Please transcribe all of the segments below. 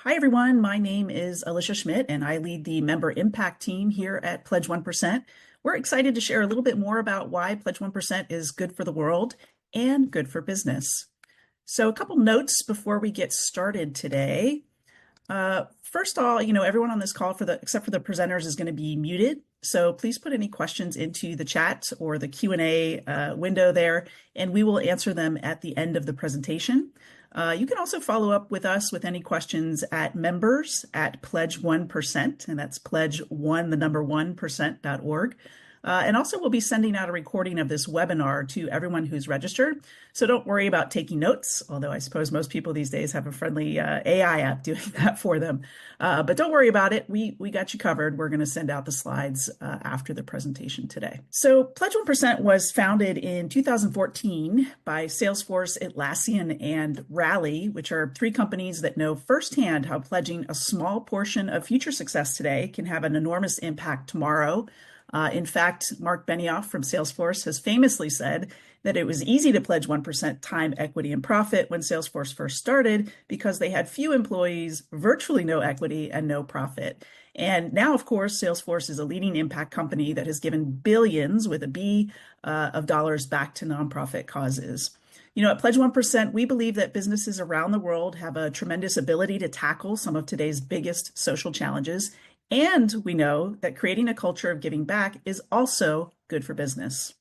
Hi, everyone. My name is Alicia Schmidt, and I lead the member impact team here at Pledge 1%. We're excited to share a little bit more about why Pledge 1% is good for the world and good for business. So a couple notes before we get started today. First of all, everyone on this call except for the presenters is going to be muted. So please put any questions into the chat or the Q&A window there, and we will answer them at the end of the presentation. You can also follow up with us with any questions at members@pledge1%, and that's pledge1, the number 1%.org. And also we'll be sending out a recording of this webinar to everyone who's registered. So don't worry about taking notes, although I suppose most people these days have a friendly AI app doing that for them. But don't worry about it. We got you covered. We're going to send out the slides after the presentation today. So Pledge 1% was founded in 2014 by Salesforce, Atlassian, and Rally, which are three companies that know firsthand how pledging a small portion of future success today can have an enormous impact tomorrow. In fact, Mark Benioff from Salesforce has famously said that it was easy to pledge 1% time, equity, and profit when Salesforce first started because they had few employees, virtually no equity, and no profit. And now, of course, Salesforce is a leading impact company that has given billions, with a B, of dollars back to nonprofit causes. At Pledge 1%, we believe that businesses around the world have a tremendous ability to tackle some of today's biggest social challenges. And we know that creating a culture of giving back is also good for business.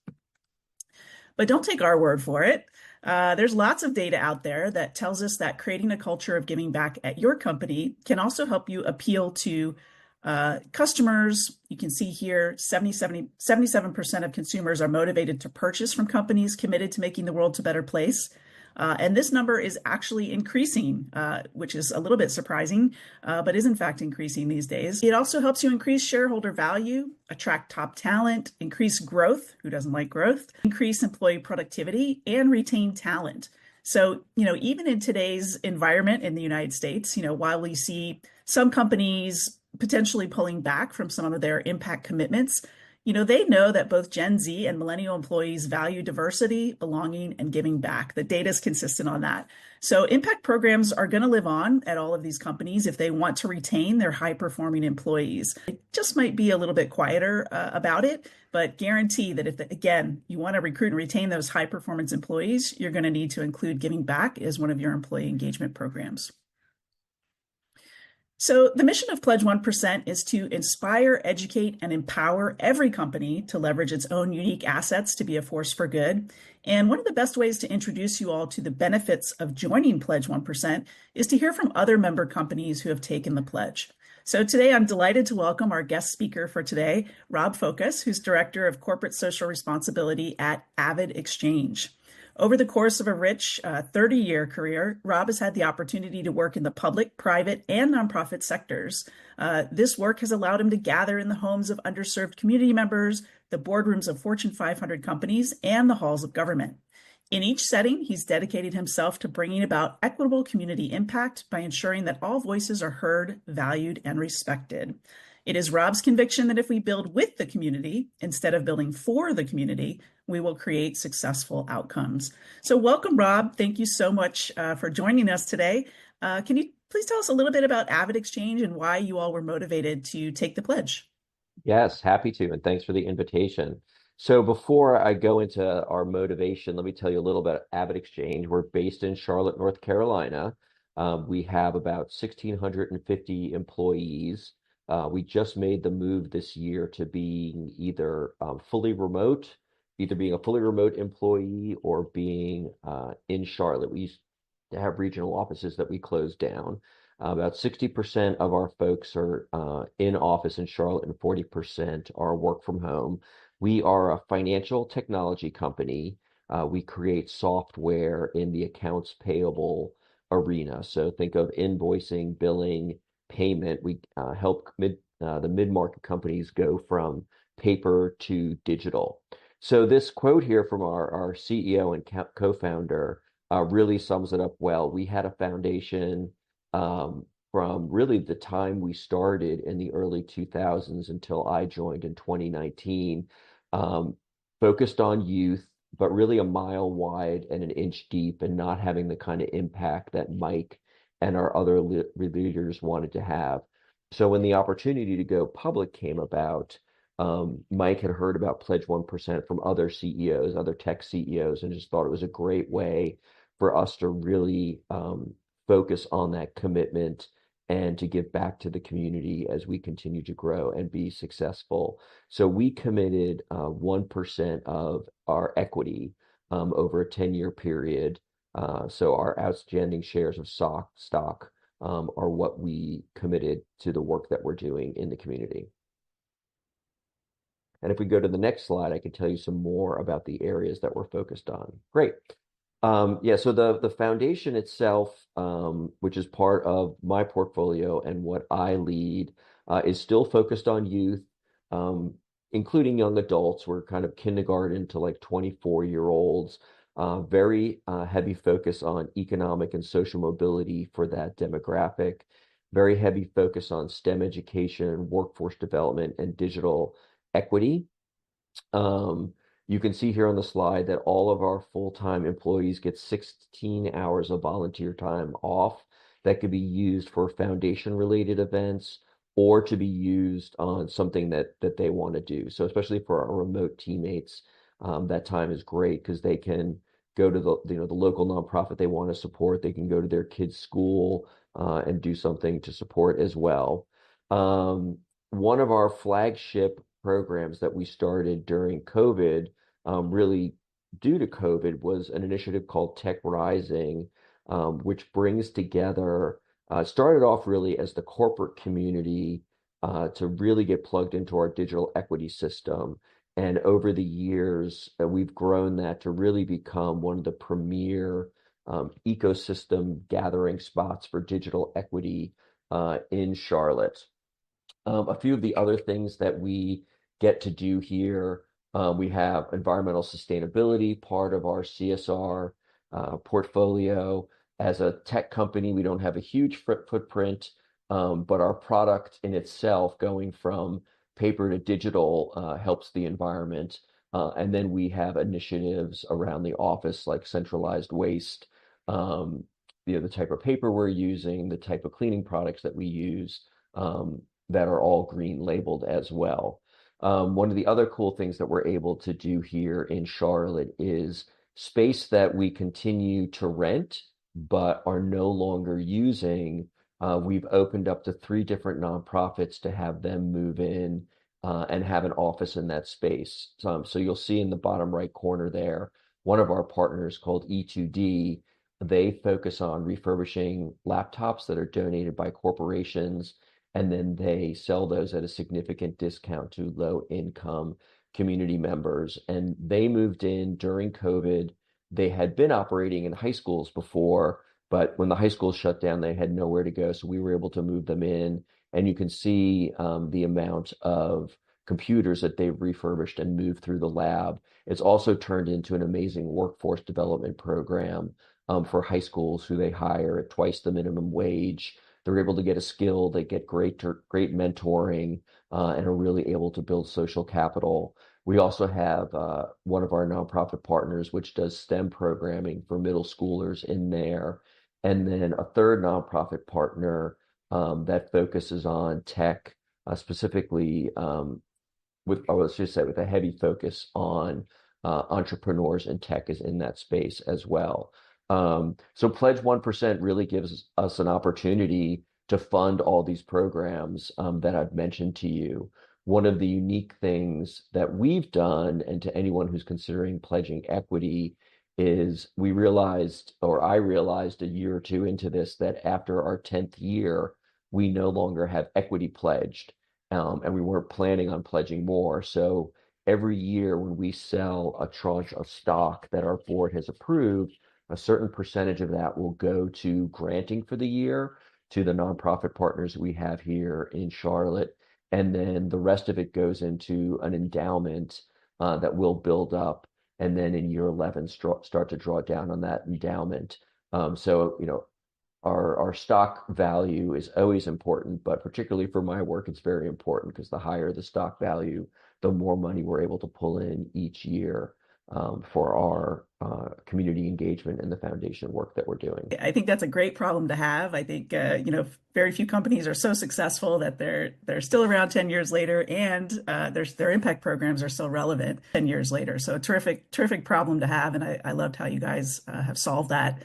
But don't take our word for it. There's lots of data out there that tells us that creating a culture of giving back at your company can also help you appeal to customers. You can see here 77% of consumers are motivated to purchase from companies committed to making the world a better place. And this number is actually increasing, which is a little bit surprising, but is in fact increasing these days. It also helps you increase shareholder value, attract top talent, increase growth, who doesn't like growth, increase employee productivity, and retain talent. So, even in today's environment in the United States, while we see some companies potentially pulling back from some of their impact commitments, they know that both Gen Z and millennial employees value diversity, belonging, and giving back. The data is consistent on that. So impact programs are going to live on at all of these companies if they want to retain their high-performing employees. It just might be a little bit quieter about it, but guarantee that if, again, you want to recruit and retain those high-performance employees, you're going to need to include giving back as one of your employee engagement programs. So the mission of Pledge 1% is to inspire, educate, and empower every company to leverage its own unique assets to be a force for good. And one of the best ways to introduce you all to the benefits of joining Pledge 1% is to hear from other member companies who have taken the pledge. So today I'm delighted to welcome our guest speaker for today, Rob Phocas, who's Director of Corporate Social Responsibility at AvidXchange. Over the course of a rich 30-year career, Rob has had the opportunity to work in the public, private, and nonprofit sectors. This work has allowed him to gather in the homes of underserved community members, the boardrooms of Fortune 500 companies, and the halls of government. In each setting, he's dedicated himself to bringing about equitable community impact by ensuring that all voices are heard, valued, and respected. It is Rob's conviction that if we build with the community instead of building for the community, we will create successful outcomes. So welcome, Rob. Thank you so much for joining us today. Can you please tell us a little bit about AvidXchange and why you all were motivated to take the pledge? Yes, happy to, and thanks for the invitation. So before I go into our motivation, let me tell you a little bit about AvidXchange. We're based in Charlotte, North Carolina. We have about 1,650 employees. We just made the move this year to being either fully remote, either being a fully remote employee or being in Charlotte. We used to have regional offices that we closed down. About 60% of our folks are in office in Charlotte and 40% are work from home. We are a financial technology company. We create software in the accounts payable arena. So think of invoicing, billing, payment. We help the mid-market companies go from paper to digital. So this quote here from our CEO and co-founder really sums it up well. We had a foundation from really the time we started in the early 2000s until I joined in 2019, focused on youth, but really a mile wide and an inch deep, and not having the kind of impact that Mike and our other leaders wanted to have. So when the opportunity to go public came about, Mike had heard about Pledge 1% from other CEOs, other tech CEOs, and just thought it was a great way for us to really focus on that commitment and to give back to the community as we continue to grow and be successful. So we committed 1% of our equity over a 10-year period. So our outstanding shares of stock are what we committed to the work that we're doing in the community. And if we go to the next slide, I can tell you some more about the areas that we're focused on. Great. Yeah, so the foundation itself, which is part of my portfolio and what I lead, is still focused on youth, including young adults. We're kind of kindergarten to like 24-year-olds. Very heavy focus on economic and social mobility for that demographic. Very heavy focus on STEM education, workforce development, and digital equity. You can see here on the slide that all of our full-time employees get 16 hours of volunteer time off that could be used for foundation-related events or to be used on something that they want to do. So especially for our remote teammates, that time is great because they can go to the local nonprofit they want to support. They can go to their kids' school and do something to support as well. One of our flagship programs that we started during COVID, really due to COVID, was an initiative called Tech Rising, which brings together, started off really as the corporate community to really get plugged into our digital equity system. And over the years, we've grown that to really become one of the premier ecosystem gathering spots for digital equity in Charlotte. A few of the other things that we get to do here, we have environmental sustainability, part of our CSR portfolio. As a tech company, we don't have a huge footprint, but our product in itself, going from paper to digital, helps the environment. And then we have initiatives around the office like centralized waste, the type of paper we're using, the type of cleaning products that we use, that are all green labeled as well. One of the other cool things that we're able to do here in Charlotte is space that we continue to rent but are no longer using. We've opened up to 3 different nonprofits to have them move in and have an office in that space. So you'll see in the bottom right corner there, one of our partners called E2D, they focus on refurbishing laptops that are donated by corporations, and then they sell those at a significant discount to low-income community members. And they moved in during COVID. They had been operating in high schools before, but when the high schools shut down, they had nowhere to go. So we were able to move them in. And you can see the amount of computers that they've refurbished and moved through the lab. It's also turned into an amazing workforce development program for high schools who they hire at twice the minimum wage. They're able to get a skill, they get great mentoring, and are really able to build social capital. We also have one of our nonprofit partners, which does STEM programming for middle schoolers in there. And then a third nonprofit partner that focuses on tech, specifically with a heavy focus on entrepreneurs, and tech is in that space as well. So Pledge 1% really gives us an opportunity to fund all these programs that I've mentioned to you. One of the unique things that we've done, and to anyone who's considering pledging equity, is I realized a year or two into this that after our 10th year, we no longer have equity pledged, and we weren't planning on pledging more. So every year when we sell a tranche of stock that our board has approved, a certain percentage of that will go to granting for the year to the nonprofit partners we have here in Charlotte. And then the rest of it goes into an endowment that will build up. And then in year 11, start to draw down on that endowment. So, our stock value is always important, but particularly for my work, it's very important because the higher the stock value, the more money we're able to pull in each year. for our community engagement and the foundation work that we're doing. I think that's a great problem to have. I think very few companies are so successful that they're still around 10 years later, and their impact programs are still relevant 10 years later. So a terrific problem to have, and I loved how you guys have solved that.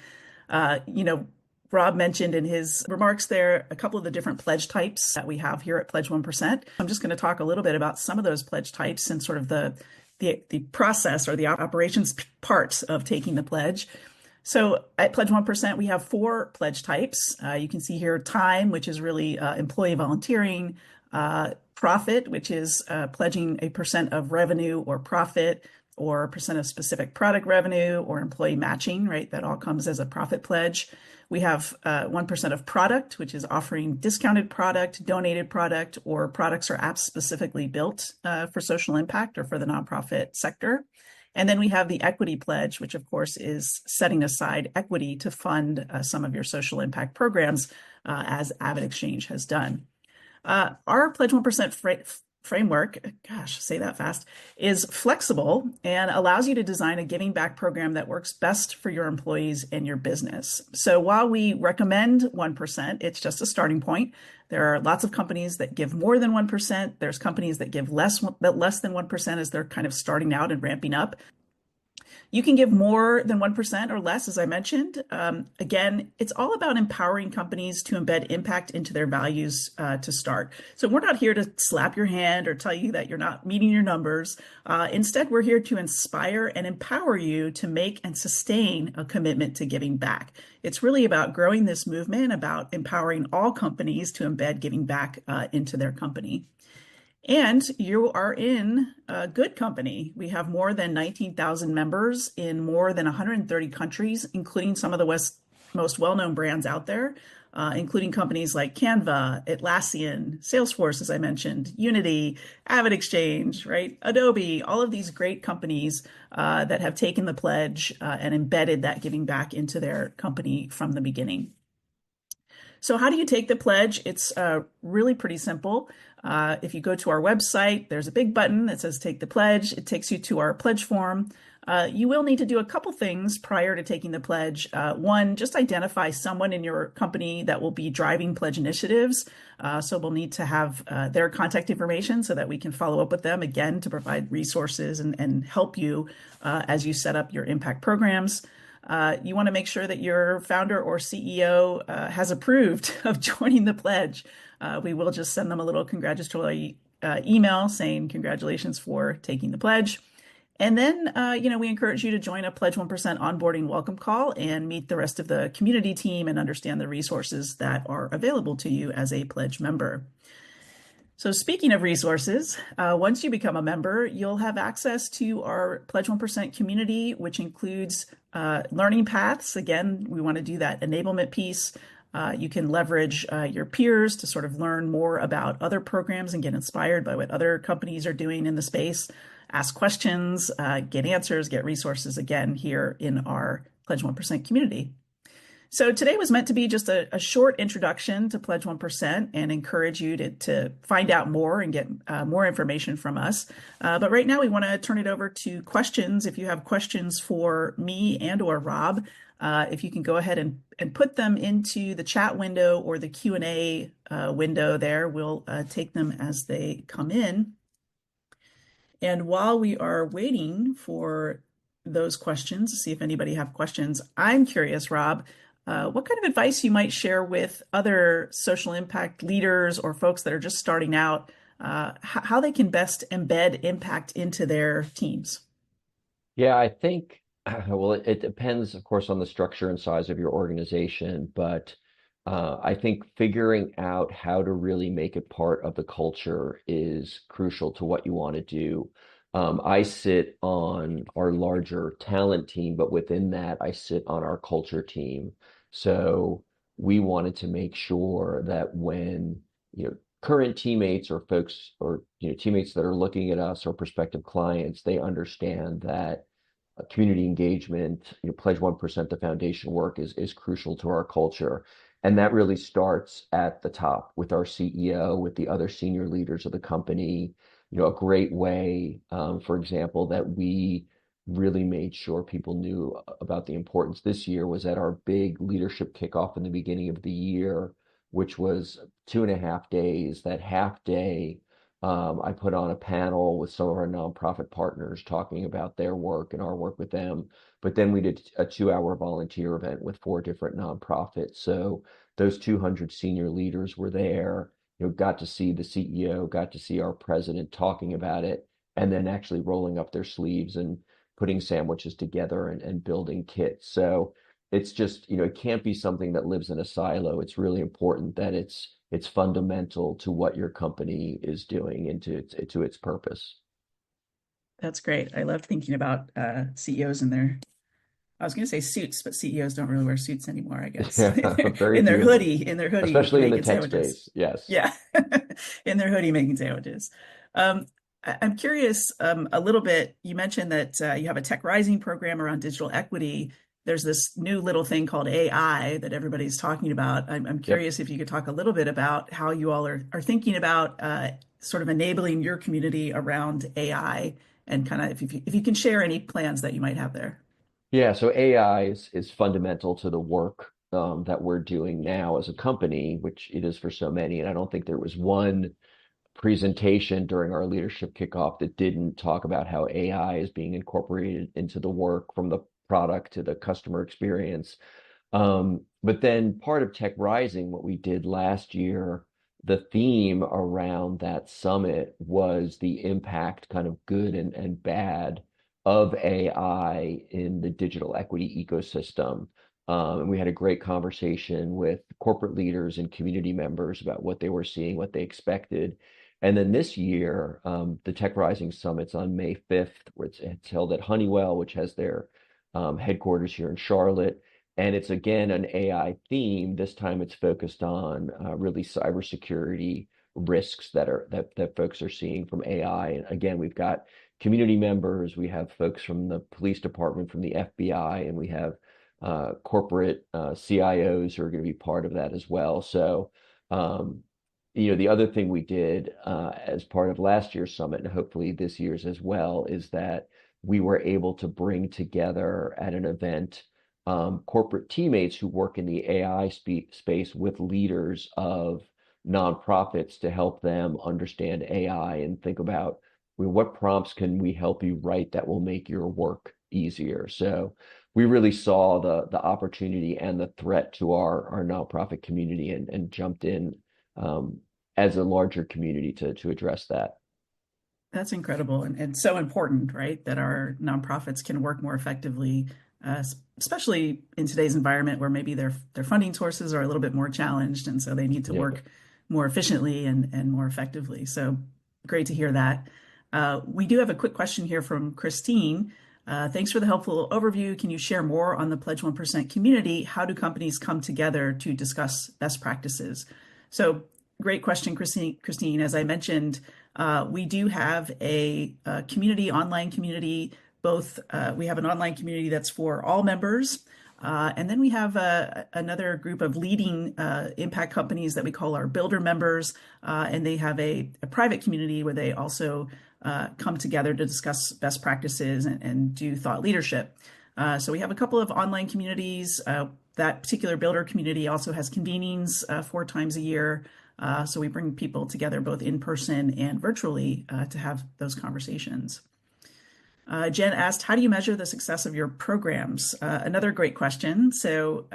Rob mentioned in his remarks there a couple of the different pledge types that we have here at Pledge 1%. I'm just going to talk a little bit about some of those pledge types and sort of the process or the operations parts of taking the pledge. So at Pledge 1%, we have 4 pledge types. You can see here time, which is really employee volunteering, profit, which is pledging a percent of revenue or profit, or a percent of specific product revenue, or employee matching, right? That all comes as a profit pledge. We have 1% of product, which is offering discounted product, donated product, or products or apps specifically built for social impact or for the nonprofit sector. And then we have the equity pledge, which of course is setting aside equity to fund some of your social impact programs, as AvidXchange has done. Our Pledge 1% framework, gosh, say that fast, is flexible and allows you to design a giving back program that works best for your employees and your business. So while we recommend 1%, it's just a starting point. There are lots of companies that give more than 1%. There's companies that give less than 1% as they're kind of starting out and ramping up. You can give more than 1% or less, as I mentioned. Again, it's all about empowering companies to embed impact into their values to start. So we're not here to slap your hand or tell you that you're not meeting your numbers. Instead, we're here to inspire and empower you to make and sustain a commitment to giving back. It's really about growing this movement, about empowering all companies to embed giving back into their company. And you are in a good company. We have more than 19,000 members in more than 130 countries, including some of the most well-known brands out there, including companies like Canva, Atlassian, Salesforce, as I mentioned, Unity, AvidXchange, right? Adobe, all of these great companies that have taken the pledge and embedded that giving back into their company from the beginning. So how do you take the pledge? It's really pretty simple. If you go to our website, there's a big button that says take the pledge. It takes you to our pledge form. You will need to do a couple things prior to taking the pledge. One, just identify someone in your company that will be driving pledge initiatives. So we'll need to have their contact information so that we can follow up with them again to provide resources and help you as you set up your impact programs. You want to make sure that your founder or CEO has approved of joining the pledge. We will just send them a little congratulatory email saying congratulations for taking the pledge. And then, we encourage you to join a Pledge 1% onboarding welcome call and meet the rest of the community team and understand the resources that are available to you as a pledge member. So speaking of resources, once you become a member, you'll have access to our Pledge 1% community, which includes learning paths. Again, we want to do that enablement piece. You can leverage your peers to sort of learn more about other programs and get inspired by what other companies are doing in the space. Ask questions, get answers, get resources, again, here in our Pledge 1% community. So today was meant to be just a short introduction to Pledge 1% and encourage you to find out more and get more information from us. But right now we want to turn it over to questions. If you have questions for me and or Rob, if you can go ahead and put them into the chat window or the Q&A window there, we'll take them as they come in. And while we are waiting for those questions, to see if anybody have questions, I'm curious, Rob, what kind of advice you might share with other social impact leaders or folks that are just starting out, how they can best embed impact into their teams? Yeah, I think, well, it depends, of course, on the structure and size of your organization, but I think figuring out how to really make it part of the culture is crucial to what you want to do. I sit on our larger talent team, but within that, I sit on our culture team. So we wanted to make sure that when, current teammates or folks or, teammates that are looking at us or prospective clients, they understand that community engagement, Pledge 1%, the foundation work is crucial to our culture. And that really starts at the top with our CEO, with the other senior leaders of the company. A great way, for example, that we really made sure people knew about the importance this year was at our big leadership kickoff in the beginning of the year, which was 2.5 days. That half day, I put on a panel with some of our nonprofit partners talking about their work and our work with them. But then we did a 2-hour volunteer event with 4 different nonprofits. So those 200 senior leaders were there, got to see the CEO, got to see our president talking about it, and then actually rolling up their sleeves and putting sandwiches together and building kits. So it's just, it can't be something that lives in a silo. It's really important that it's fundamental to what your company is doing and to its purpose. That's great. I love thinking about CEOs in their, I was going to say suits, but CEOs don't really wear suits anymore, I guess. Yeah, very few of them, In their hoodie especially in the making tech sandwiches. space. Yes. Yeah, in their hoodie making sandwiches. I'm curious a little bit. You mentioned that you have a Tech Rising program around digital equity. There's this new little thing called AI that everybody's talking about. I'm Yep. curious if you could talk a little bit about how you all are thinking about sort of enabling your community around AI and kind of if you can share any plans that you might have there. Yeah, so AI is fundamental to the work that we're doing now as a company, which it is for so many. And I don't think there was one presentation during our leadership kickoff that didn't talk about how AI is being incorporated into the work from the product to the customer experience. But then part of Tech Rising, what we did last year, the theme around that summit was the impact, kind of good and bad, of AI in the digital equity ecosystem. And we had a great conversation with corporate leaders and community members about what they were seeing, what they expected. And then this year, the Tech Rising Summit's on May 5th, where it's held at Honeywell, which has their headquarters here in Charlotte. And it's again an AI theme. This time it's focused on really cybersecurity risks that folks are seeing from AI. And again, we've got community members, we have folks from the police department, from the FBI, and we have corporate CIOs who are going to be part of that as well. So, the other thing we did as part of last year's summit, and hopefully this year's as well, is that we were able to bring together at an event corporate teammates who work in the AI space with leaders of nonprofits to help them understand AI and think about, what prompts can we help you write that will make your work easier. So we really saw the opportunity and the threat to our nonprofit community and jumped in as a larger community to address that. That's incredible and so important, right? That our nonprofits can work more effectively, especially in today's environment where maybe their funding sources are a little bit more challenged, and so they need to Yeah. work more efficiently and more effectively. So great to hear that. We do have a quick question here from Christine. Thanks for the helpful overview. Can you share more on the Pledge 1% community? How do companies come together to discuss best practices? So great question, Christine. As I mentioned, we do have a community, online community. Both we have an online community that's for all members, and then we have another group of leading impact companies that we call our builder members, and they have a private community where they also come together to discuss best practices and do thought leadership. So we have a couple of online communities. That particular builder community also has convenings 4 times a year. So we bring people together both in person and virtually to have those conversations. Jen asked, how do you measure the success of your programs? Another great question. So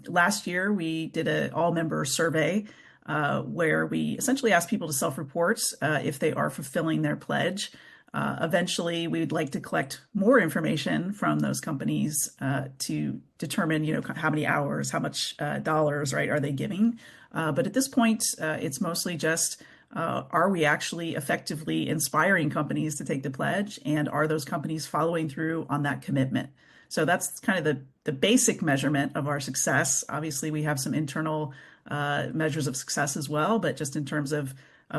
last year we did an all-member survey where we essentially asked people to self-report if they are fulfilling their pledge. Eventually, we would like to collect more information from those companies to determine, how many hours, how much dollars, right, are they giving? But at this point, it's mostly just, are we actually effectively inspiring companies to take the pledge, and are those companies following through on that commitment? So that's kind of the basic measurement of our success. Obviously, we have some internal measures of success as well, but just in terms of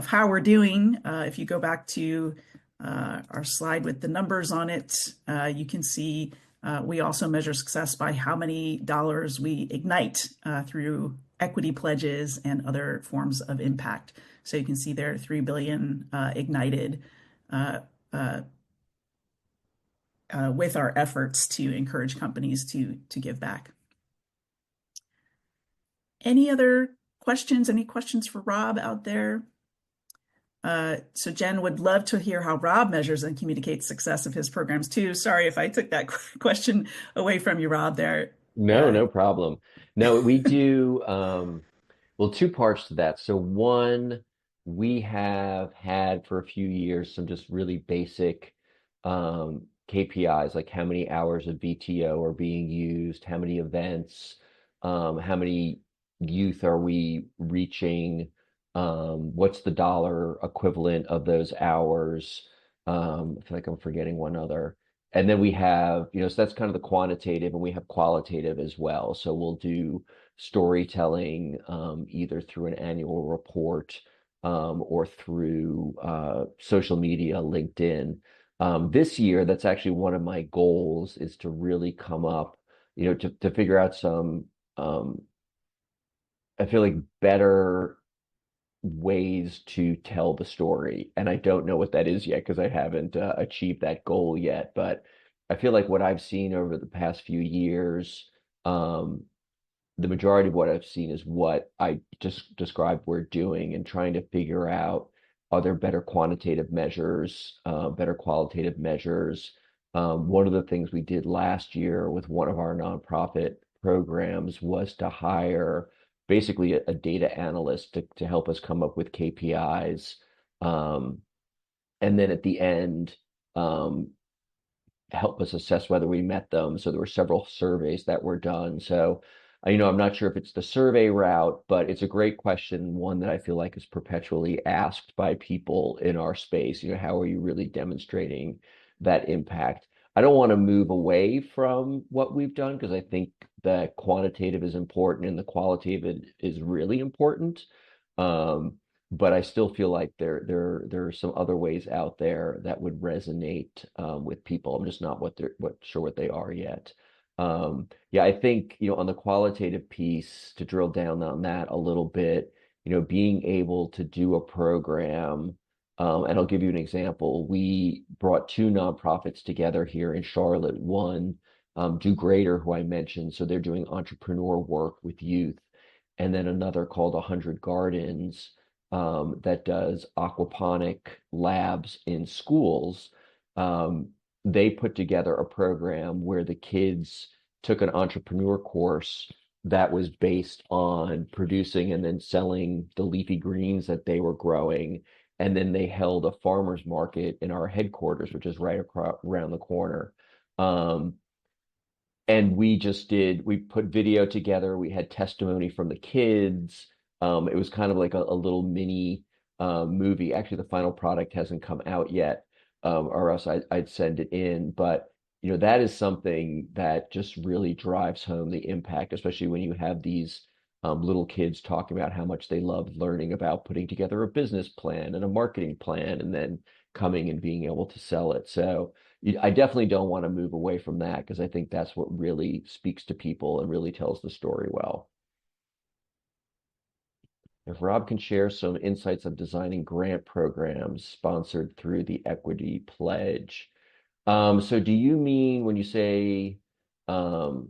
how we're doing, if you go back to our slide with the numbers on it, you can see we also measure success by how many dollars we ignite through equity pledges and other forms of impact. So you can see there 3 billion ignited with our efforts to encourage companies to give back. Any other questions? Any questions for Rob out there? So Jen would love to hear how Rob measures and communicates success of his programs too. Sorry if I took that question away from you, Rob, there. No, Uh, no problem. No, we do well, two parts to that. So one, we have had for a few years some just really basic KPIs, like how many hours of VTO are being used, how many events, how many youth are we reaching, what's the dollar equivalent of those hours. I feel like I'm forgetting one other. And then we have, so that's kind of the quantitative, and we have qualitative as well. So we'll do storytelling either through an annual report or through social media, LinkedIn. This year, that's actually one of my goals is to really come up, to figure out some, I feel like better ways to tell the story. And I don't know what that is yet because I haven't achieved that goal yet. But I feel like what I've seen over the past few years, the majority of what I've seen is what I just described we're doing and trying to figure out are there better quantitative measures, better qualitative measures. One of the things we did last year with one of our nonprofit programs was to hire basically a data analyst to help us come up with KPIs. And then at the end, help us assess whether we met them. So there were several surveys that were done. So, I'm not sure if it's the survey route, but it's a great question, one that I feel like is perpetually asked by people in our space. How are you really demonstrating that impact? I don't want to move away from what we've done because I think the quantitative is important and the qualitative is really important. But I still feel like there are some other ways out there that would resonate with people. I'm just not sure what they are yet. Yeah, I think on the qualitative piece to drill down on that a little bit, being able to do a program, and I'll give you an example. We brought two nonprofits together here in Charlotte. One, Do Greater, who I mentioned, so they're doing entrepreneur work with youth, and then another called 100 Gardens that does aquaponic labs in schools. They put together a program where the kids took an entrepreneur course that was based on producing and then selling the leafy greens that they were growing. And then they held a farmer's market in our headquarters, which is right around the corner. Um, and we put video together. We had testimony from the kids. It was kind of like a little mini movie. Actually, the final product hasn't come out yet, or else I'd send it in. But that is something that just really drives home the impact, especially when you have these little kids talking about how much they love learning about putting together a business plan and a marketing plan, and then coming and being able to sell it. So I definitely don't want to move away from that because I think that's what really speaks to people and really tells the story well. If Rob can share some insights of designing grant programs sponsored through the Equity Pledge. So do you mean when you say um,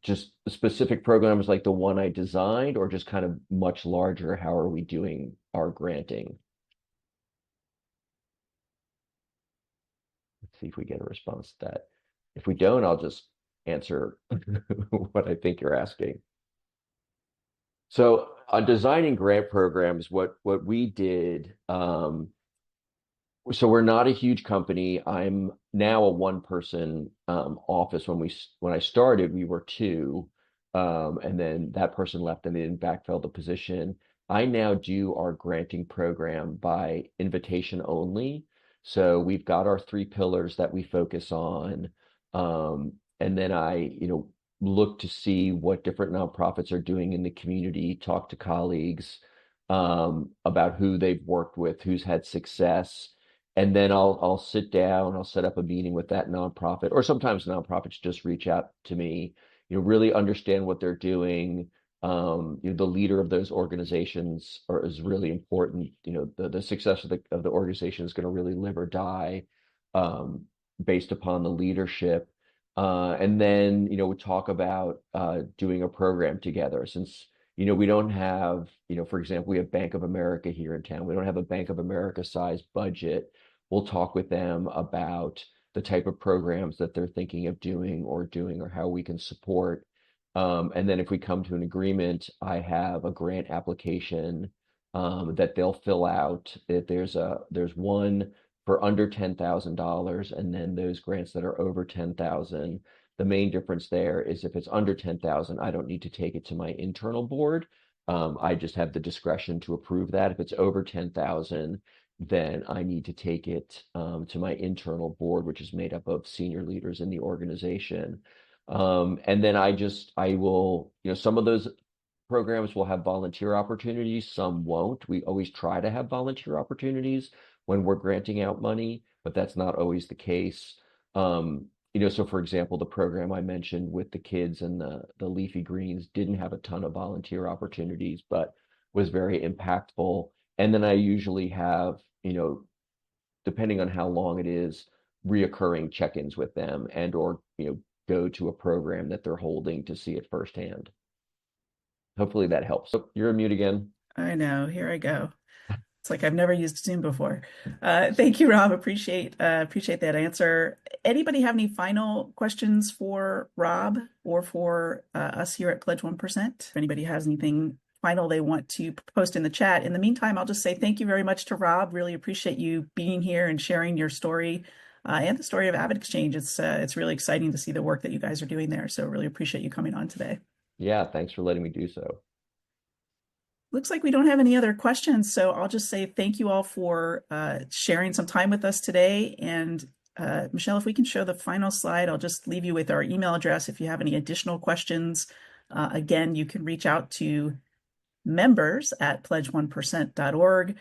just specific programs like the one I designed, or just kind of much larger, how are we doing our granting? Let's see if we get a response to that. If we don't, I'll just answer what I think you're asking. So on designing grant programs, what we did, so we're not a huge company. I'm now a one-person office. When I started, we were two, and then that person left and they didn't backfill the position. I now do our granting program by invitation only. So we've got our three pillars that we focus on, and then I, look to see what different nonprofits are doing in the community, talk to colleagues about who they've worked with, who's had success, and then I'll sit down, I'll set up a meeting with that nonprofit, or sometimes nonprofits just reach out to me, really understand what they're doing. The leader of those organizations is really important. The success of the organization is going to really live or die based upon the leadership. And then, we talk about doing a program together since, we don't have, for example, we have Bank of America here in town. We don't have a Bank of America sized budget. We'll talk with them about the type of programs that they're thinking of doing or how we can support. And then if we come to an agreement, I have a grant application that they'll fill out. There's one for under $10,000, and then those grants that are over 10,000. The main difference there is if it's under 10,000, I don't need to take it to my internal board. I just have the discretion to approve that. If it's over 10,000, then I need to take it to my internal board, which is made up of senior leaders in the organization. And then I will, some of those programs will have volunteer opportunities, some won't. We always try to have volunteer opportunities when we're granting out money, but that's not always the case. So for example, the program I mentioned with the kids and the leafy greens didn't have a ton of volunteer opportunities, but was very impactful. And then I usually have, depending on how long it is, reoccurring check-ins with them and or, go to a program that they're holding to see it firsthand. Hopefully that helps. So you're on mute again. I know. Here I go. It's like I've never used Zoom before. Thank you, Rob. Appreciate that answer. Anybody have any final questions for Rob or for us here at Pledge 1%? If anybody has anything final they want to post in the chat. In the meantime, I'll just say thank you very much to Rob. Really appreciate you being here and sharing your story and the story of AvidXchange. It's really exciting to see the work that you guys are doing there. So really appreciate you coming on today. Yeah, thanks for letting me do so. Looks like we don't have any other questions, so I'll just say thank you all for sharing some time with us today. And Michelle, if we can show the final slide, I'll just leave you with our email address if you have any additional questions. Again, you can reach out to members@pledge1%.org.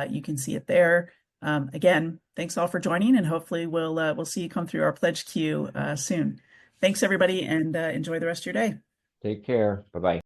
You can see it there. Again, thanks all for joining, and hopefully we'll see you come through our pledge queue soon. Thanks, everybody, and enjoy the rest of your day. Take care. Bye-bye.